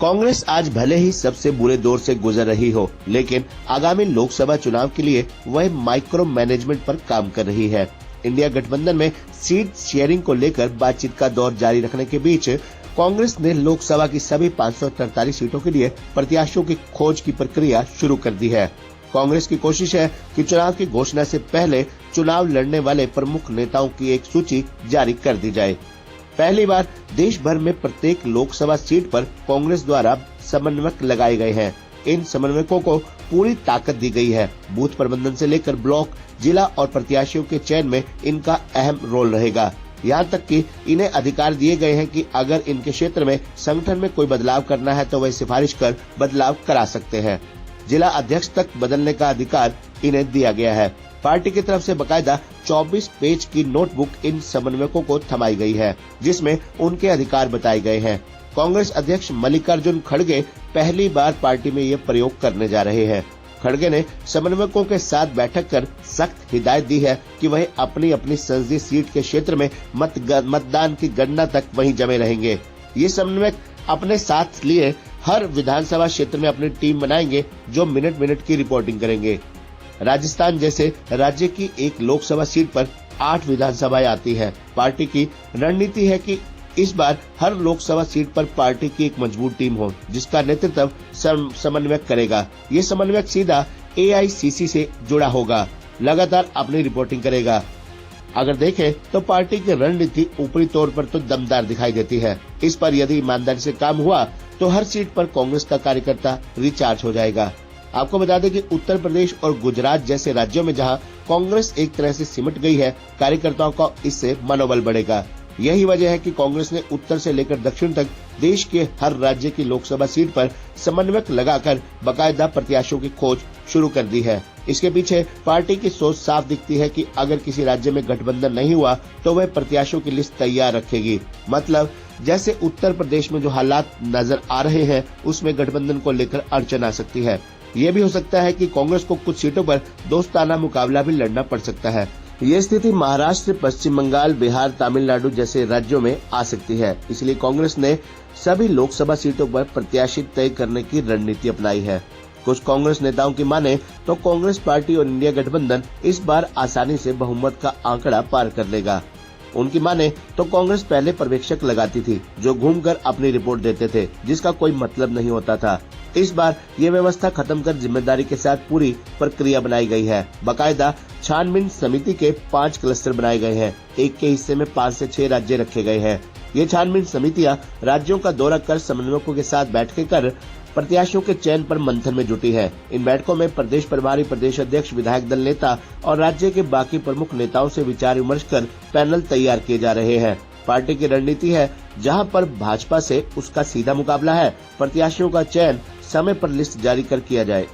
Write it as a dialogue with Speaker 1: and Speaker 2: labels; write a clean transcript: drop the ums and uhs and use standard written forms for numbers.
Speaker 1: कांग्रेस आज भले ही सबसे बुरे दौर से गुजर रही हो, लेकिन आगामी लोकसभा चुनाव के लिए वह माइक्रो मैनेजमेंट पर काम कर रही है। इंडिया गठबंधन में सीट शेयरिंग को लेकर बातचीत का दौर जारी रखने के बीच कांग्रेस ने लोकसभा की सभी 543 सीटों के लिए प्रत्याशियों की खोज की प्रक्रिया शुरू कर दी है। कांग्रेस की कोशिश है कि चुनाव की घोषणा से पहले चुनाव लड़ने वाले प्रमुख नेताओं की एक सूची जारी कर दी जाए। पहली बार देश भर में प्रत्येक लोकसभा सीट पर कांग्रेस द्वारा समन्वयक लगाए गए हैं। इन समन्वयकों को पूरी ताकत दी गई है। बूथ प्रबंधन से लेकर ब्लॉक, जिला और प्रत्याशियों के चयन में इनका अहम रोल रहेगा। यहाँ तक कि इन्हें अधिकार दिए गए हैं कि अगर इनके क्षेत्र में संगठन में कोई बदलाव करना है तो वह सिफारिश कर बदलाव करा सकते हैं। जिला अध्यक्ष तक बदलने का अधिकार इन्हें दिया गया है। पार्टी की तरफ से बकायदा 24 पेज की नोटबुक इन समन्वयकों को थमाई गई है, जिसमें उनके अधिकार बताए गए हैं। कांग्रेस अध्यक्ष मल्लिकार्जुन खड़गे पहली बार पार्टी में ये प्रयोग करने जा रहे हैं। खड़गे ने समन्वयकों के साथ बैठक कर सख्त हिदायत दी है कि वह अपनी अपनी संसदीय सीट के क्षेत्र में मतदान की गणना तक वहीं जमे रहेंगे। ये समन्वयक अपने साथ लिए हर विधानसभा क्षेत्र में अपनी टीम बनाएंगे, जो मिनट की रिपोर्टिंग करेंगे। राजस्थान जैसे राज्य की एक लोकसभा सीट पर 8 विधानसभाएं आती है। पार्टी की रणनीति है कि इस बार हर लोकसभा सीट पर पार्टी की एक मजबूत टीम हो, जिसका नेतृत्व समन्वयक करेगा। ये समन्वयक सीधा AICC से जुड़ा होगा, लगातार अपनी रिपोर्टिंग करेगा। अगर देखें तो पार्टी की रणनीति ऊपरी तौर पर तो दमदार दिखाई देती है। इस पर यदि ईमानदारी से काम हुआ तो हर सीट पर कांग्रेस का कार्यकर्ता रिचार्ज हो जाएगा। आपको बता दें कि उत्तर प्रदेश और गुजरात जैसे राज्यों में जहां कांग्रेस एक तरह से सिमट गई है, कार्यकर्ताओं का इससे मनोबल बढ़ेगा। यही वजह है कि कांग्रेस ने उत्तर से लेकर दक्षिण तक देश के हर राज्य की लोकसभा सीट पर समन्वयक लगाकर बाकायदा प्रत्याशियों की खोज शुरू कर दी है। इसके पीछे पार्टी की सोच साफ दिखती है कि अगर किसी राज्य में गठबंधन नहीं हुआ तो वह प्रत्याशियों की लिस्ट तैयार रखेगी। मतलब जैसे उत्तर प्रदेश में जो हालात नजर आ रहे हैं, उसमें गठबंधन को लेकर अड़चन आ सकती है। ये भी हो सकता है कि कांग्रेस को कुछ सीटों पर दोस्ताना मुकाबला भी लड़ना पड़ सकता है। ये स्थिति महाराष्ट्र, पश्चिम बंगाल, बिहार, तमिलनाडु जैसे राज्यों में आ सकती है। इसलिए कांग्रेस ने सभी लोकसभा सीटों पर प्रत्याशी तय करने की रणनीति अपनाई है। कुछ कांग्रेस नेताओं की माने तो कांग्रेस पार्टी और इंडिया गठबंधन इस बार आसानी से बहुमत का आंकड़ा पार कर लेगा। उनकी माने तो कांग्रेस पहले पर्यवेक्षक लगाती थी, जो घूमकर अपनी रिपोर्ट देते थे, जिसका कोई मतलब नहीं होता था। इस बार ये व्यवस्था खत्म कर जिम्मेदारी के साथ पूरी प्रक्रिया बनाई गई है। बाकायदा छानबीन समिति के 5 क्लस्टर बनाए गए हैं। एक के हिस्से में 5 से 6 राज्य रखे गए हैं। ये छानबीन समितियां राज्यों का दौरा कर समन्वयकों के साथ बैठकें कर प्रत्याशियों के चयन पर मंथन में जुटी है। इन बैठकों में प्रदेश प्रभारी, प्रदेश अध्यक्ष, विधायक दल नेता और राज्य के बाकी प्रमुख नेताओं से विचार विमर्श कर पैनल तैयार किए जा रहे हैं। पार्टी की रणनीति है, जहां पर भाजपा से उसका सीधा मुकाबला है, प्रत्याशियों का चयन समय पर लिस्ट जारी कर किया जाए।